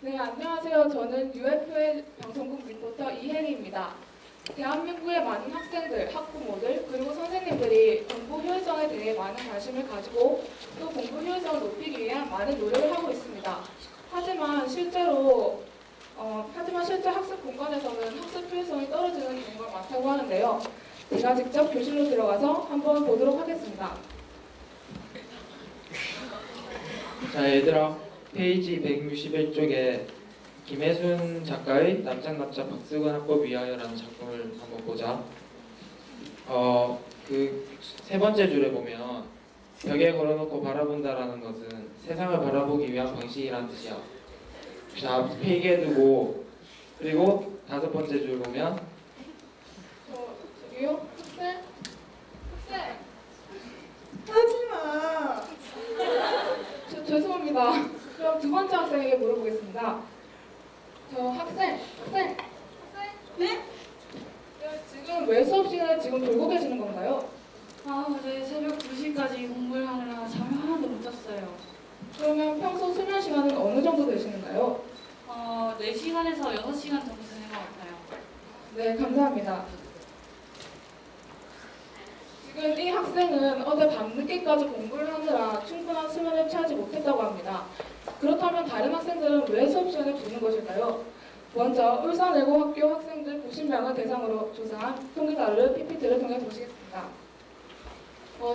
네, 안녕하세요. 저는 UFL 방송국 리포터 이혜리입니다. 대한민국의 많은 학생들, 학부모들, 그리고 선생님들이 공부 효율성에 대해 많은 관심을 가지고 또 공부 효율성을 높이기 위한 많은 노력을 하고 있습니다. 하지만 실제 학습 공간에서는 학습 효율성이 떨어지는 경우가 많다고 하는데요. 제가 직접 교실로 들어가서 한번 보도록 하겠습니다. 자, 얘들아, 페이지 161쪽에 김혜순 작가의 납작납작 박수근 학법 위하여라는 작품을 한번 보자. 그 세 번째 줄에 보면 벽에 걸어놓고 바라본다라는 것은 세상을 바라보기 위한 방식이라는 뜻이야. 자, 필기해두고. 그리고 다섯 번째 줄 보면 저기요? 학생? 하지마. 죄송합니다. 그럼 두 번째 학생에게 물어보겠습니다. 저 학생. 네? 네, 지금 왜 수업 시간에 지금 돌고 계시는 건가요? 어제 새벽 2시까지 공부를 하느라 잠을 하나도 못 잤어요. 그러면 평소 수면 시간은 어느 정도 되시는가요? 4시간에서 6시간 정도 되는 것 같아요. 네, 감사합니다. 지금 이 학생은 어제 밤늦게까지 공부를 하느라 충분한 수면을 취하지 못했다고 합니다. 그렇다면 다른 학생들은 왜 수업 시간에 조는 것일까요? 먼저 울산외고학교 학생들 90명을 대상으로 조사한 통계 자료를 PPT를 통해 보시겠습니다.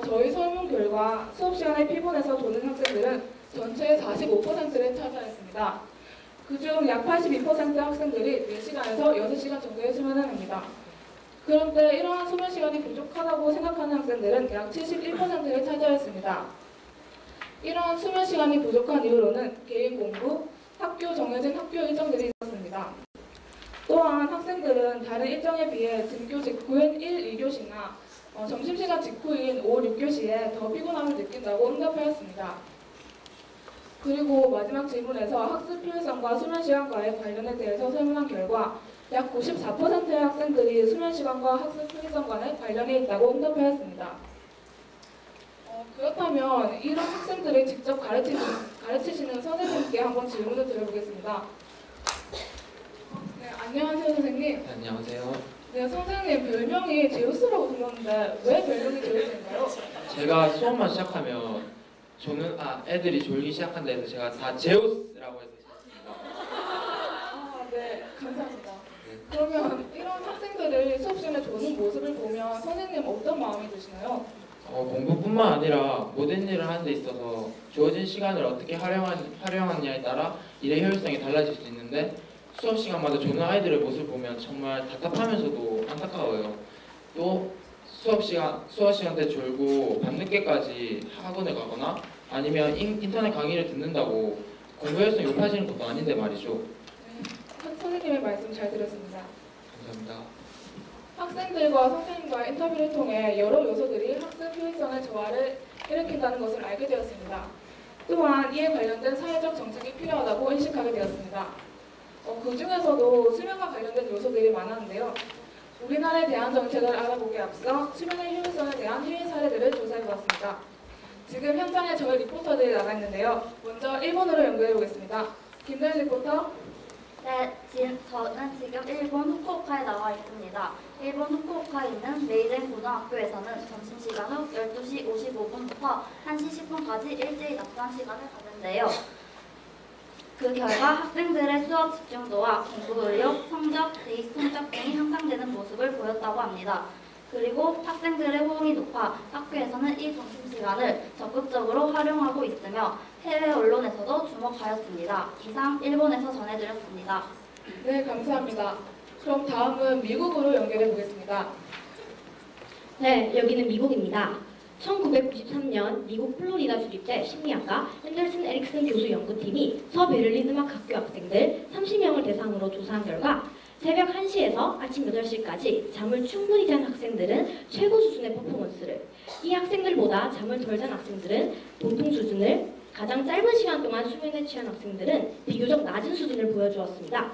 저희 설문 결과 수업 시간에 피곤해서 조는 학생들은 전체의 45%를 차지했습니다. 그중 약 82% 학생들이 4시간에서 6시간 정도의 수면을 합니다. 그런데 이러한 수면 시간이 부족하다고 생각하는 학생들은 약 71%를 차지했습니다. 이러한 수면 시간이 부족한 이유로는 개인 공부, 학교 정해진 학교 일정들이 있었습니다. 또한 학생들은 다른 일정에 비해 등교 직후인 1, 2교시나 점심시간 직후인 5, 6교시에 더 피곤함을 느낀다고 응답하였습니다. 그리고 마지막 질문에서 학습 효율성과 수면 시간과의 관련에 대해서 설문한 결과 약 94%의 학생들이 수면 시간과 학습 효율성 간에 관련이 있다고 응답하였습니다. 그렇다면 이런 학생들을 직접 가르치시는 선생님께 한번 질문을 드려보겠습니다. 네, 안녕하세요 선생님. 네, 안녕하세요. 네, 선생님 별명이 제우스라고 들었는데 왜 별명이 제우스인가요? 제가 수업만 시작하면 애들이 졸기 시작한다 해서 제가 다 제우스라고 해서 샀습니다. 네, 감사합니다. 네. 그러면 이런 학생들을 수업 시간에 조는 모습을 보면 선생님 어떤 마음이 드시나요? 공부뿐만 아니라 모든 일을 하는 데 있어서 주어진 시간을 어떻게 활용하느냐에 따라 일의 효율성이 달라질 수 있는데 수업 시간마다 조는 아이들의 모습을 보면 정말 답답하면서도 안타까워요. 또 수업 시간 때 졸고 밤늦게까지 학원에 가거나 아니면 인터넷 강의를 듣는다고 공부 효율성이 높아지는 것도 아닌데 말이죠. 네, 선생님의 말씀 잘 들었습니다. 감사합니다. 학생들과 선생님과의 인터뷰를 통해 여러 요소들이 학습 효율성의 저하를 일으킨다는 것을 알게 되었습니다. 또한 이에 관련된 사회적 정책이 필요하다고 인식하게 되었습니다. 그 중에서도 수면과 관련된 요소들이 많았는데요. 우리나라에 대한 정책을 알아보기에 앞서 수면의 효율성에 대한 해외 사례들을 조사해보았습니다. 지금 현장에 저희 리포터들이 나가 있는데요. 먼저 일본으로 연결해 보겠습니다. 김도현 리포터. 네, 저는 지금 일본 후쿠오카에 나와 있습니다. 일본 후쿠오카에 있는 메이덴 고등학교에서는 점심시간 후 12시 55분부터 1시 10분까지 일제히 낮잠 시간을 갖는데요. 그 결과 학생들의 수업 집중도와 공부 의욕, 성적, 대입 성적 등이 향상되는 모습을 보였다고 합니다. 그리고 학생들의 호응이 높아 학교에서는 이 점심시간을 적극적으로 활용하고 있으며 해외 언론에서도 주목하였습니다. 이상 일본에서 전해드렸습니다. 네, 감사합니다. 그럼 다음은 미국으로 연결해 보겠습니다. 네, 여기는 미국입니다. 1993년 미국 플로리다 주립대 심리학과 앤더슨 에릭슨 교수 연구팀이 서베를린 음악학교 학생들 30명을 대상으로 조사한 결과 새벽 1시에서 아침 8시까지 잠을 충분히 잔 학생들은 최고 수준의 퍼포먼스를, 이 학생들보다 잠을 덜 잔 학생들은 보통 수준을, 가장 짧은 시간 동안 수면에 취한 학생들은 비교적 낮은 수준을 보여주었습니다.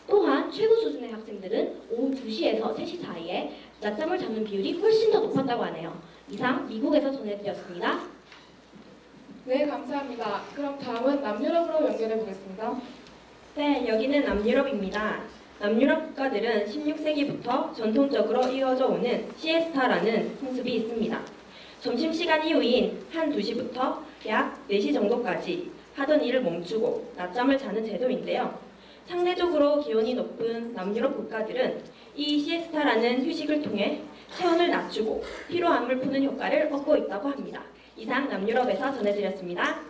또한 최고 수준의 학생들은 오후 2시에서 3시 사이에 낮잠을 자는 비율이 훨씬 더 높았다고 하네요. 이상 미국에서 전해드렸습니다. 네, 감사합니다. 그럼 다음은 남유럽으로 연결해 보겠습니다. 네, 여기는 남유럽입니다. 남유럽 국가들은 16세기부터 전통적으로 이어져 오는 시에스타라는 풍습이 있습니다. 점심시간 이후인 한 2시부터 약 4시 정도까지 하던 일을 멈추고 낮잠을 자는 제도인데요. 상대적으로 기온이 높은 남유럽 국가들은 이 시에스타라는 휴식을 통해 체온을 낮추고 피로함을 푸는 효과를 얻고 있다고 합니다. 이상 남유럽에서 전해드렸습니다.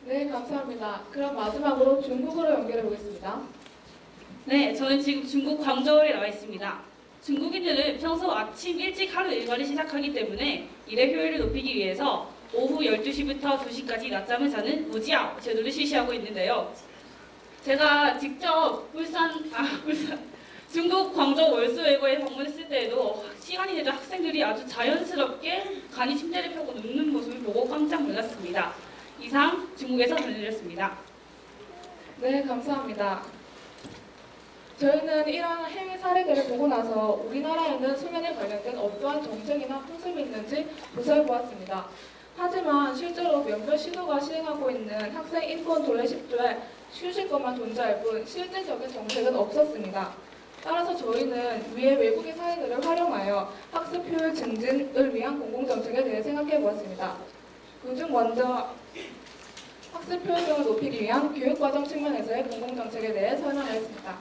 네, 감사합니다. 그럼 마지막으로 중국으로 연결해 보겠습니다. 네, 저는 지금 중국 광저우에 나와 있습니다. 중국인들은 평소 아침 일찍 하루 일과를 시작하기 때문에 일의 효율을 높이기 위해서 오후 12시부터 2시까지 낮잠을 자는 무지아오 제도를 실시하고 있는데요. 제가 직접 중국 광저우 월수외고에 방문했을 때에도 시간이 되자 학생들이 아주 자연스럽게 간이 침대를 펴고 눕는 모습을 보고 깜짝 놀랐습니다. 이상 중국에서 전해드렸습니다. 네, 감사합니다. 저희는 이러한 해외 사례들을 보고 나서 우리나라에는 수면에 관련된 어떠한 정책이나 풍습이 있는지 조사해 보았습니다. 하지만 실제로 몇몇 시도가 시행하고 있는 학생 인권 도래 10조에 휴식권만 존재할 뿐 실질적인 정책은 없었습니다. 따라서 저희는 위의 외국의 사례들을 활용하여 학습 효율 증진을 위한 공공정책에 대해 생각해 보았습니다. 그중 먼저 학습 효율성을 높이기 위한 교육과정 측면에서의 공공정책에 대해 설명하겠습니다.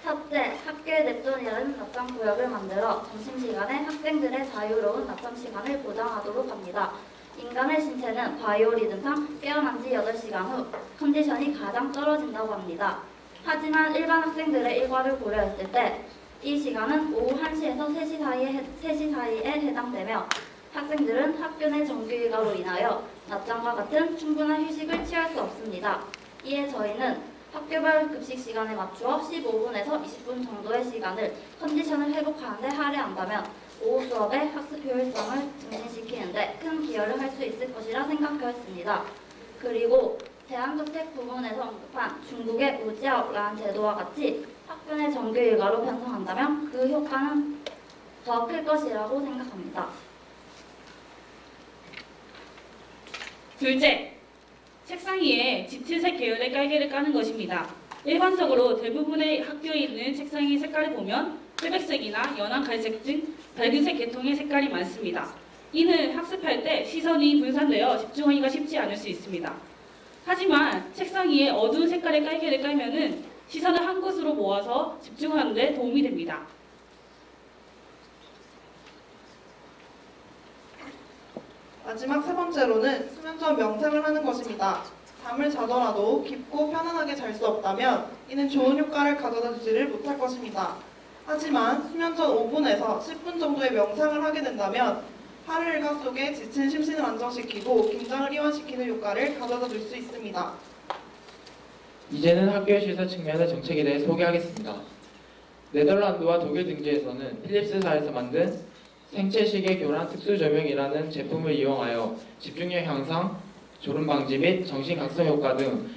첫째, 학교에 냅두는 낮잠 구역을 만들어 점심시간에 학생들의 자유로운 낮잠 시간을 보장하도록 합니다. 인간의 신체는 바이오리듬상 깨어난 지 8시간 후 컨디션이 가장 떨어진다고 합니다. 하지만 일반 학생들의 일과를 고려했을 때 이 시간은 오후 1시에서 3시 사이에 해당되며 학생들은 학교 내 정규일과로 인하여 낮잠과 같은 충분한 휴식을 취할 수 없습니다. 이에 저희는 학교별 급식 시간에 맞추어 15분에서 20분 정도의 시간을 컨디션을 회복하는 데 할애한다면 오후 수업의 학습 효율성을 증진시키는 데 큰 기여를 할 수 있을 것이라 생각하였습니다. 그리고 대안정책 부분에서 언급한 중국의 무지아오라는 제도와 같이 학교 내 정규 일과로 편성한다면 그 효과는 더 클 것이라고 생각합니다. 둘째, 책상 위에 짙은색 계열의 깔개를 까는 것입니다. 일반적으로 대부분의 학교에 있는 책상의 색깔을 보면 회백색이나 연한 갈색 등 밝은색 계통의 색깔이 많습니다. 이는 학습할 때 시선이 분산되어 집중하기가 쉽지 않을 수 있습니다. 하지만 책상 위에 어두운 색깔의 깔개를 깔면은 시선을 한 곳으로 모아서 집중하는 데 도움이 됩니다. 마지막 세 번째로는 수면 전 명상을 하는 것입니다. 잠을 자더라도 깊고 편안하게 잘 수 없다면 이는 좋은 효과를 가져다 주지를 못할 것입니다. 하지만 수면 전 5분에서 10분 정도의 명상을 하게 된다면 하루 일과 속에 지친 심신을 안정시키고 긴장을 이완시키는 효과를 가져다 줄 수 있습니다. 이제는 학교 시설 측면의 정책에 대해 소개하겠습니다. 네덜란드와 독일 등지에서는 필립스사에서 만든 생체시계 교란 특수조명이라는 제품을 이용하여 집중력 향상, 졸음 방지 및 정신 각성 효과 등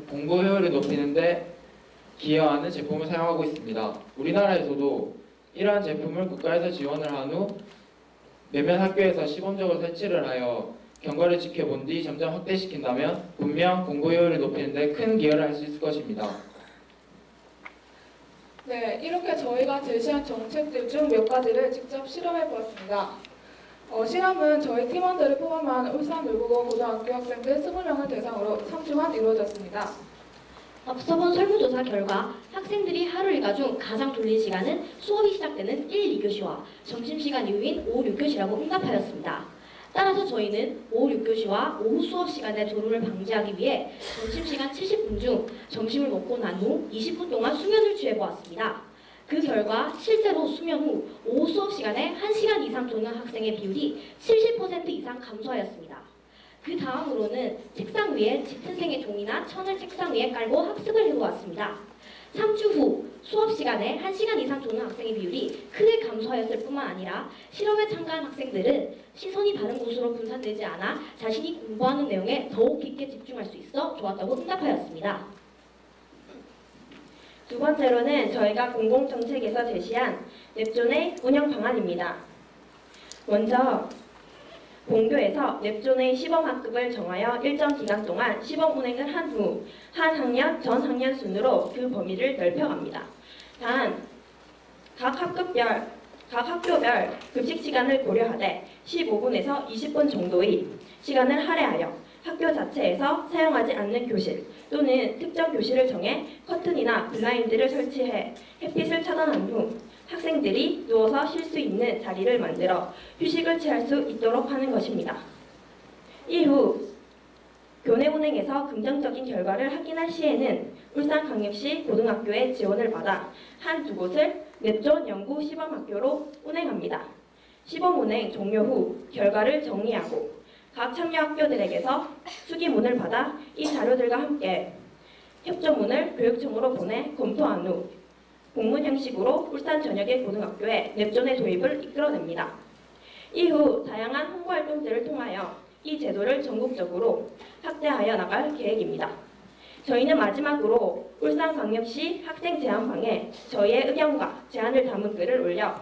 공부 효율을 높이는 데 기여하는 제품을 사용하고 있습니다. 우리나라에서도 이러한 제품을 국가에서 지원을 한 후 몇몇 학교에서 시범적으로 설치를 하여 경과를 지켜본 뒤 점점 확대시킨다면 분명 공부 효율을 높이는 데 큰 기여를 할 수 있을 것입니다. 네, 이렇게 저희가 제시한 정책들 중 몇 가지를 직접 실험해 보았습니다. 실험은 저희 팀원들을 포함한 울산외국어 고등학교 학생들 20명을 대상으로 3주간 이루어졌습니다. 앞서 본 설문조사 결과 학생들이 하루 일과 중 가장 졸린 시간은 수업이 시작되는 1, 2교시와 점심시간 이후인 오후 6교시라고 응답하였습니다. 따라서 저희는 오후 6교시와 오후 수업 시간의 졸음을 방지하기 위해 점심시간 70분 중 점심을 먹고 난 후 20분 동안 수면을 취해보았습니다. 그 결과 실제로 수면 후 오후 수업 시간에 1시간 이상 조는 학생의 비율이 70% 이상 감소하였습니다. 그 다음으로는 책상 위에 짙은색의 종이나 천을 책상 위에 깔고 학습을 해보았습니다. 3주 후 수업 시간에 1시간 이상 조는 학생의 비율이 크게 감소하였을 뿐만 아니라 실험에 참가한 학생들은 시선이 다른 곳으로 분산되지 않아 자신이 공부하는 내용에 더욱 깊게 집중할 수 있어 좋았다고 응답하였습니다. 두 번째로는 저희가 공공정책에서 제시한 웹존의 운영 방안입니다. 먼저 본교에서 nep존의 시범학급을 정하여 일정 기간 동안 시범 운행을 한 후 한 학년, 전 학년 순으로 그 범위를 넓혀갑니다. 단, 각 학교별 급식 시간을 고려하되 15분에서 20분 정도의 시간을 할애하여 학교 자체에서 사용하지 않는 교실 또는 특정 교실을 정해 커튼이나 블라인드를 설치해 햇빛을 차단한 후 학생들이 누워서 쉴 수 있는 자리를 만들어 휴식을 취할 수 있도록 하는 것입니다. 이후 교내 운행에서 긍정적인 결과를 확인할 시에는 울산광역시 고등학교의 지원을 받아 한두 곳을 nep존 연구 시범학교로 운행합니다. 시범 운행 종료 후 결과를 정리하고 각 참여 학교들에게서 수기문을 받아 이 자료들과 함께 협조문을 교육청으로 보내 검토한 후 공문 형식으로 울산 전역의 고등학교에 nep존의 도입을 이끌어냅니다. 이후 다양한 홍보 활동들을 통하여 이 제도를 전국적으로 확대하여 나갈 계획입니다. 저희는 마지막으로 울산광역시 학생제안방에 저희의 의견과 제안을 담은 글을 올려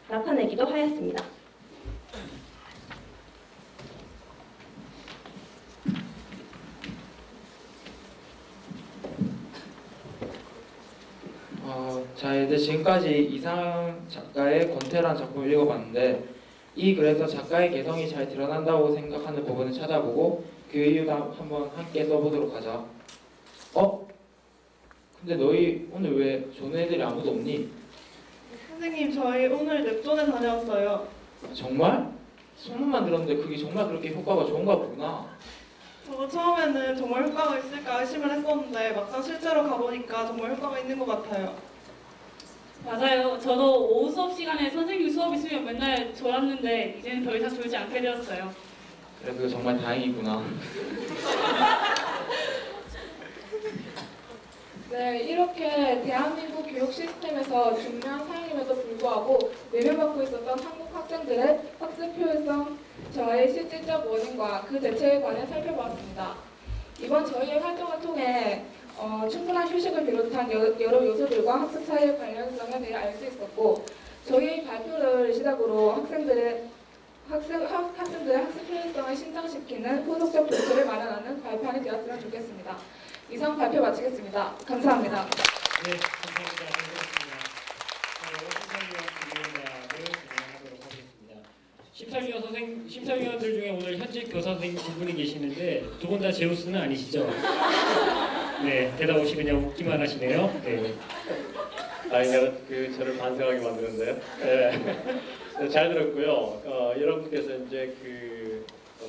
나타내기도 하였습니다. 자, 이제 지금까지 이상 작가의 권태란 작품을 읽어봤는데 이 글에서 작가의 개성이 잘 드러난다고 생각하는 부분을 찾아보고 그 이유도 한번 함께 써보도록 하자. 근데 너희 오늘 왜 조는 애들이 아무도 없니? 선생님, 저희 오늘 nep존에 다녀왔어요. 정말? 소문만 들었는데 그게 정말 그렇게 효과가 좋은가 보구나. 저도 처음에는 정말 효과가 있을까 의심을 했었는데 막상 실제로 가보니까 정말 효과가 있는 것 같아요. 맞아요. 저도 오후 수업 시간에 선생님 수업 있으면 맨날 졸았는데 이제는 더 이상 졸지 않게 되었어요. 그래, 그거 정말 다행이구나. 네, 이렇게 대한민국 교육 시스템에서 중요한 사항임에도 불구하고 외면받고 있었던 한국 학생들의 학습 효율성 저하의 실질적 원인과 그 대책에 관해 살펴보았습니다. 이번 저희의 활동을 통해 충분한 휴식을 비롯한 여러 요소들과 학습 사이의 관련성에 대해 알 수 있었고 저희의 발표를 시작으로 학생들의 학습 효율성을 신장시키는 후속적 조치를 마련하는 발판이 되었으면 좋겠습니다. 이상 발표 마치겠습니다. 감사합니다. 네, 감사합니다. 반갑습니다. 심사위원을 진행하도록 하겠습니다. 심사위원들 중에 오늘 현직 교사 선생님 두 분이 계시는데 두 분 다 제우스는 아니시죠? 네, 대답 없이 그냥 웃기만 하시네요. 네. 내가 저를 반성하게 만드는데요. 네. 잘 들었고요. 여러분께서 이제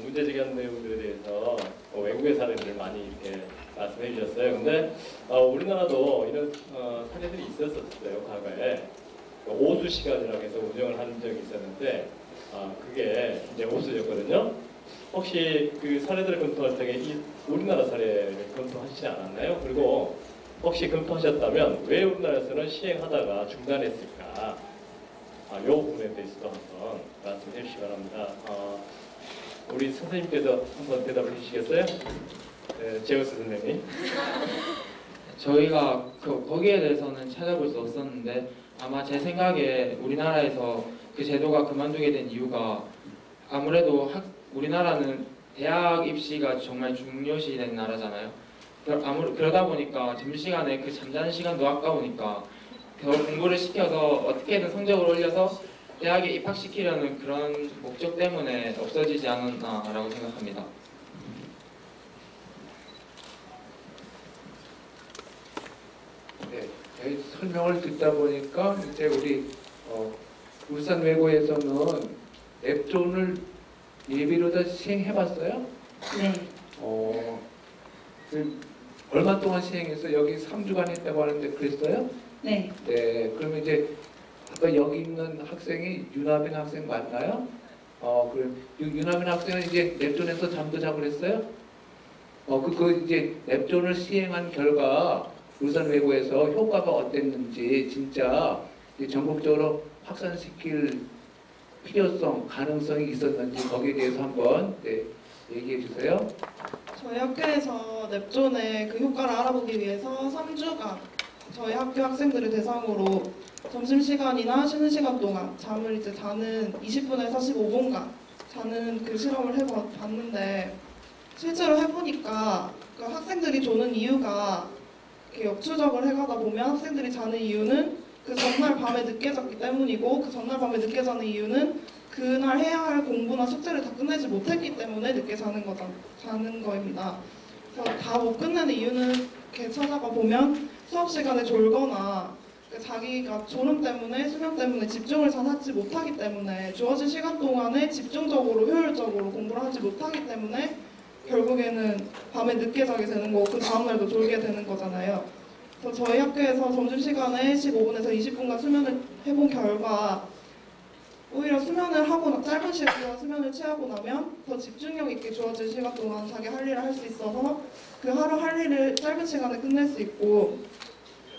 문제 제기한 내용들에 대해서 외국의 사례들을 많이 이렇게 말씀해 주셨어요. 근데 우리나라도 이런 사례들이 있었어요. 과거에 오수 시간이라고 해서 운영을 한 적이 있었는데 그게 이제 오수였거든요. 혹시 그 사례들을 검토할 때 우리나라 사례를 검토하시지 않았나요? 그리고 혹시 검토하셨다면 왜 우리나라에서는 시행하다가 중단했을까? 이 부분에 대해서도 한번 말씀해 주시기 바랍니다. 우리 선생님께서 한번 대답을 해주시겠어요? 네, 제우스 선생님. 저희가 거기에 대해서는 찾아볼 수 없었는데 아마 제 생각에 우리나라에서 그 제도가 그만두게 된 이유가 아무래도 우리나라는 대학 입시가 정말 중요시된 나라잖아요. 그러다 보니까 점심시간에 그 잠자는 시간도 아까우니까 더 공부를 시켜서 어떻게든 성적을 올려서 대학에 입학시키려는 그런 목적 때문에 없어지지 않았나라고 생각합니다. 네, 설명을 듣다 보니까 이제 우리 울산외고에서는 nep존을 예비로 다 시행해봤어요? 네. 얼마 동안 시행해서 여기 3주간 했다고 하는데 그랬어요? 네. 네, 그러면 이제 아까 여기 있는 학생이 윤하빈 학생 맞나요? 윤하빈 학생은 이제 nep존에서 잠도 자고 그랬어요? 이제 nep존을 시행한 결과 울산외고에서 효과가 어땠는지 진짜 전국적으로 확산시킬 필요성, 가능성이 있었는지 거기에 대해서 한번 얘기해 주세요. 저희 학교에서 nep존의 그 효과를 알아보기 위해서 3주간 저희 학교 학생들을 대상으로 점심시간이나 쉬는 시간 동안 잠을 이제 자는 20분에서 15분간 자는 그 실험을 해봤는데 실제로 해보니까 그 학생들이 조는 이유가 이렇게 역추적을 해가다 보면 학생들이 자는 이유는 그 전날 밤에 늦게 잤기 때문이고 그 전날 밤에 늦게 자는 이유는 그날 해야 할 공부나 숙제를 다 끝내지 못했기 때문에 늦게 자는 거입니다. 그래서 다 못 끝내는 이유는 이렇게 찾아가 보면 수업 시간에 졸거나 자기가 졸음 때문에 수면 때문에 집중을 잘 하지 못하기 때문에 주어진 시간 동안에 집중적으로 효율적으로 공부를 하지 못하기 때문에 결국에는 밤에 늦게 자게 되는 거고 그 다음날도 졸게 되는 거잖아요. 그래서 저희 학교에서 점심시간에 15분에서 20분간 수면을 해본 결과 오히려 수면을 하고 짧은 시간 동안 수면을 취하고 나면 더 집중력 있게 주어진 시간 동안 자기 할 일을 할 수 있어서 그 하루 할 일을 짧은 시간에 끝낼 수 있고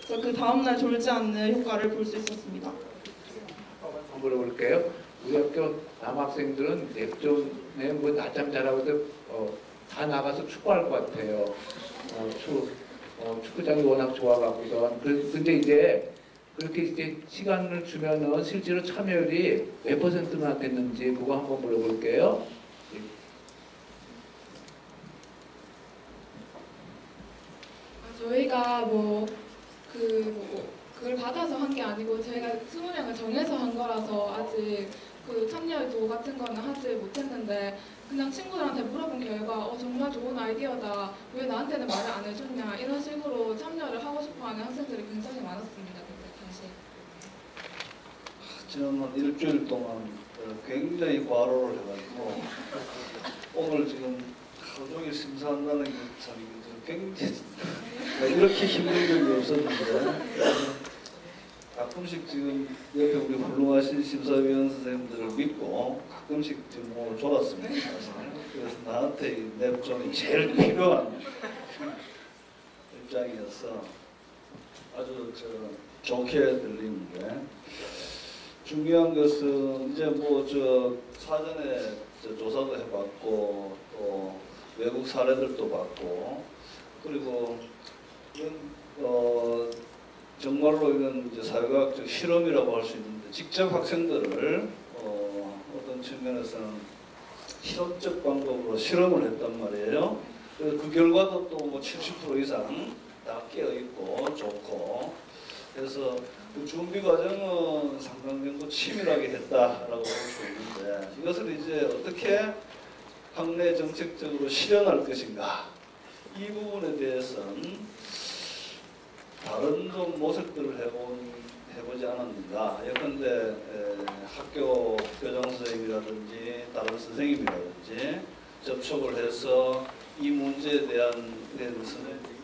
그래서 그 다음날 졸지 않는 효과를 볼 수 있었습니다. 한번 물어볼게요. 우리 학교 남학생들은 냅존에 뭐 낮잠 자라고 해도 다 나가서 축구할 것 같아요. 축구장이 워낙 좋아가지고선. 근데 이제 그렇게 이제 시간을 주면은 실제로 참여율이 몇 %나 됐는지 그거 한번 물어볼게요. 저희가 그걸 받아서 한 게 아니고 저희가 20명을 정해서 한 거라서 아직 그 참여도 같은 거는 하지 못했는데 그냥 친구들한테 물어본 결과 정말 좋은 아이디어다. 왜 나한테는 말을 안 해줬냐. 이런 식으로 참여를 하고 싶어하는 학생들이 굉장히 많았습니다. 그때 당시에. 저는 일주일 동안 굉장히 과로를 해가지고 오늘 지금 하루 종일 심사한다는 게 참 굉장히 이렇게 힘든 적이 없었는데 가끔씩 지금 옆에 우리 훌륭하신 심사위원 선생님들을 믿고 가끔씩 지금 오늘 졸았습니다. 그래서 나한테 이 냅존이 제일 필요한 입장이어서 아주 좋게 들리는데 중요한 것은 이제 뭐 사전에 조사도 해봤고 또 외국 사례들도 봤고 그리고 이건 정말로 이건 이제 사회과학적 실험이라고 할 수 있는데 직접 학생들을 어떤 측면에서는 실험적 방법으로 실험을 했단 말이에요. 그래서 그 결과도 또 뭐 70% 이상 다 깨어 있고 좋고 그래서 그 준비 과정은 상당 정도 치밀하게 했다라고 볼 수 있는데 이것을 이제 어떻게 학내 정책적으로 실현할 것인가 이 부분에 대해서는 다른 좀 모색들을 해보지 않았는가. 예컨대 학교 교장 선생님이라든지 다른 선생님이라든지 접촉을 해서 이 문제에 대한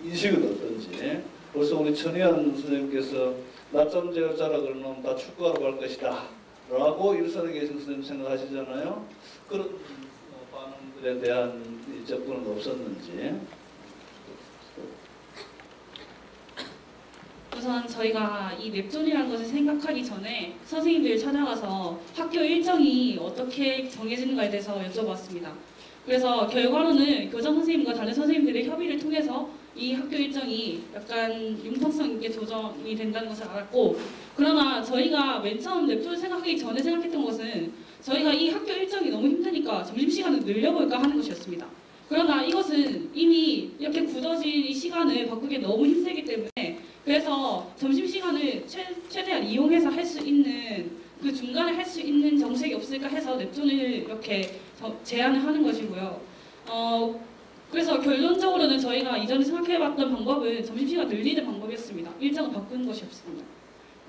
인식은 어떤지 벌써 우리 천희안 선생님께서 낮잠 자라 그러면 다 축구하러 갈 것이다 라고 일선에 계신 선생님 생각하시잖아요. 그런 반응들에 대한 접근은 없었는지. 우선 저희가 이 냅존이라는 것을 생각하기 전에 선생님들 찾아가서 학교 일정이 어떻게 정해지는가에 대해서 여쭤봤습니다. 그래서 결과로는 교장 선생님과 다른 선생님들의 협의를 통해서 이 학교 일정이 약간 융통성 있게 조정이 된다는 것을 알았고 그러나 저희가 맨 처음 냅존을 생각하기 전에 생각했던 것은 저희가 이 학교 일정이 너무 힘드니까 점심시간을 늘려볼까 하는 것이었습니다. 그러나 이것은 이미 이렇게 굳어진 이 시간을 바꾸기 너무 힘들기 때문에 그래서 점심시간을 최대한 이용해서 할 수 있는 그 중간에 할 수 있는 정책이 없을까 해서 냅존을 이렇게 제안을 하는 것이고요. 그래서 결론적으로는 저희가 이전에 생각해봤던 방법은 점심시간 늘리는 방법이었습니다. 일정을 바꾸는 것이 없습니다.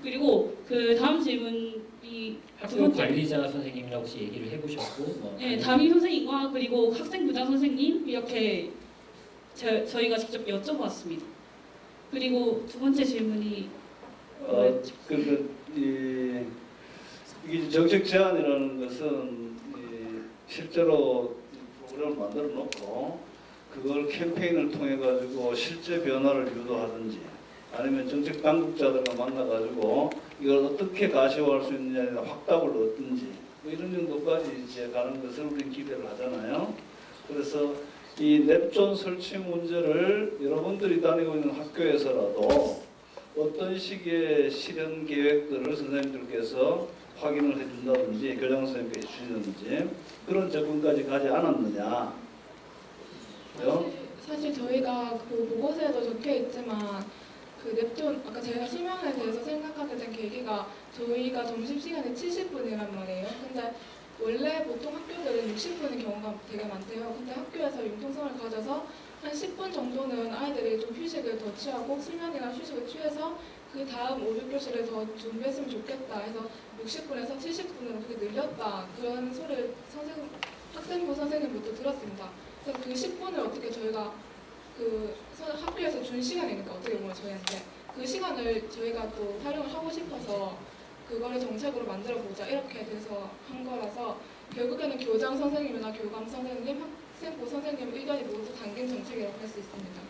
그리고 그 다음 질문이 학교 관리자 선생님이랑 혹시 얘기를 해보셨고 네, 담임 선생님과 그리고 학생부장 선생님 이렇게 저희가 직접 여쭤봤습니다. 그리고 두 번째 질문이 이 정책 제안이라는 것은 실제로 프로그램을 만들어 놓고 그걸 캠페인을 통해 가지고 실제 변화를 유도하든지 아니면 정책 당국자들과 만나 가지고 이걸 어떻게 가시화할 수 있느냐에 확답을 얻든지 뭐 이런 정도까지 이제 가는 것을 우리는 기대를 하잖아요. 그래서 이 냅존 설치 문제를 여러분들이 다니고 있는 학교에서라도 어떤 식의 실현 계획들을 선생님들께서 확인을 해준다든지 교장 선생님께 해주시든지 그런 접근까지 가지 않았느냐? 사실 저희가 그 보고서에도 적혀 있지만 그 냅존 아까 제가 실명에 대해서 생각하게 된 계기가 저희가 점심시간에 70분이란 말이에요. 근데 원래 보통 학교들은 60분의 경우가 되게 많대요. 근데 학교에서 융통성을 가져서 한 10분 정도는 아이들이 좀 휴식을 더 취하고 수면이나 휴식을 취해서 그 다음 5, 6교시를 더 준비했으면 좋겠다 해서 60분에서 70분으로 그렇게 늘렸다. 그런 소리를 학생부 선생님부터 들었습니다. 그래서 그 10분을 어떻게 저희가 그 학교에서 준 시간이니까 어떻게 보면 저희한테 그 시간을 저희가 또 활용을 하고 싶어서 그거를 정책으로 만들어보자 이렇게 돼서 한 거라서 결국에는 교장 선생님이나 교감 선생님, 학생부 선생님 의견이 모두 담긴 정책이라고 할 수 있습니다.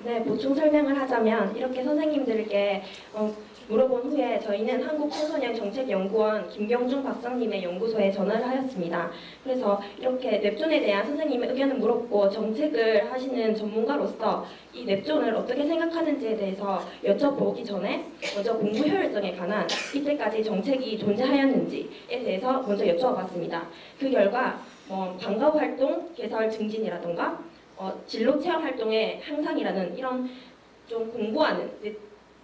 네, 보충 설명을 하자면 이렇게 선생님들께 물어본 후에 저희는 한국청소년정책연구원 김경중 박사님의 연구소에 전화를 하였습니다. 그래서 이렇게 냅존에 대한 선생님의 의견을 물었고 정책을 하시는 전문가로서 이 냅존을 어떻게 생각하는지에 대해서 여쭤보기 전에 먼저 공부 효율성에 관한 이때까지 정책이 존재하였는지에 대해서 먼저 여쭤봤습니다. 그 결과 방과후 활동 개설 증진이라던가 진로 체험 활동의 향상이라는 이런 좀 공부하는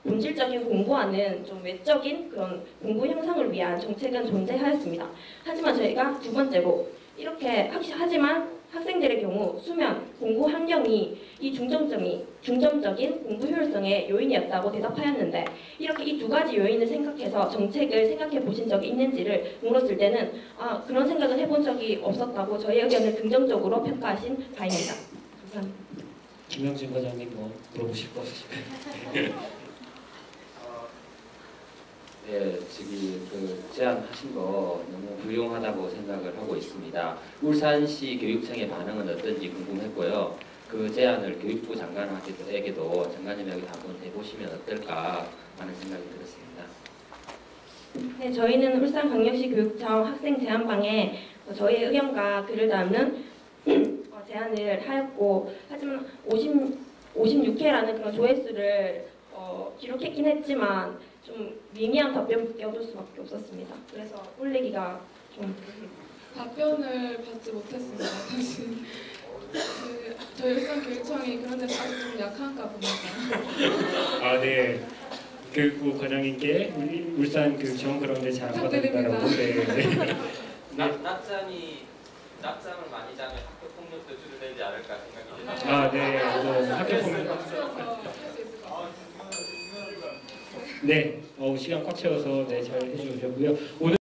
본질적인 공부하는 좀 외적인 그런 공부 향상을 위한 정책은 존재하였습니다. 하지만 저희가 두 번째로 이렇게 하지만 학생들의 경우 수면, 공부 환경이 이 중점적인 공부 효율성의 요인이었다고 대답하였는데 이렇게 이 두 가지 요인을 생각해서 정책을 생각해 보신 적이 있는지를 물었을 때는 그런 생각은 해본 적이 없었다고 저희 의견을 긍정적으로 평가하신 바입니다. 감사합니다. 김영진 과장님 뭐 물어보실 거 없으실까요? 네, 지금 그 제안하신 거 너무 훌륭하다고 생각을 하고 있습니다. 울산시 교육청의 반응은 어떤지 궁금했고요. 그 제안을 교육부 장관에게도 장관님이 한번 해보시면 어떨까 하는 생각이 들었습니다. 네, 저희는 울산광역시 교육청 학생 제안방에 저희의 의견과 글을 담는 제안을 하였고 하지만 56회라는 그런 조회수를 기록했긴 했지만 좀 미미한 답변밖에 얻을 수밖에 없었습니다. 그래서 올리기가 좀 답변을 받지 못했습니다. 사실 저희 울산교육청이 그런 데서 아직 좀 약한가 봅니다. 네. 교육부 과장님께 울산 교육청 그런 데 잘 받아달라고. 네. 낮잠을 많이 자면 학교 폭력도 줄어들지 않을까 생각이 듭니다. 네. 학교 폭력. 네. 시간 꽉 채워서 잘 해주셨고요. 오늘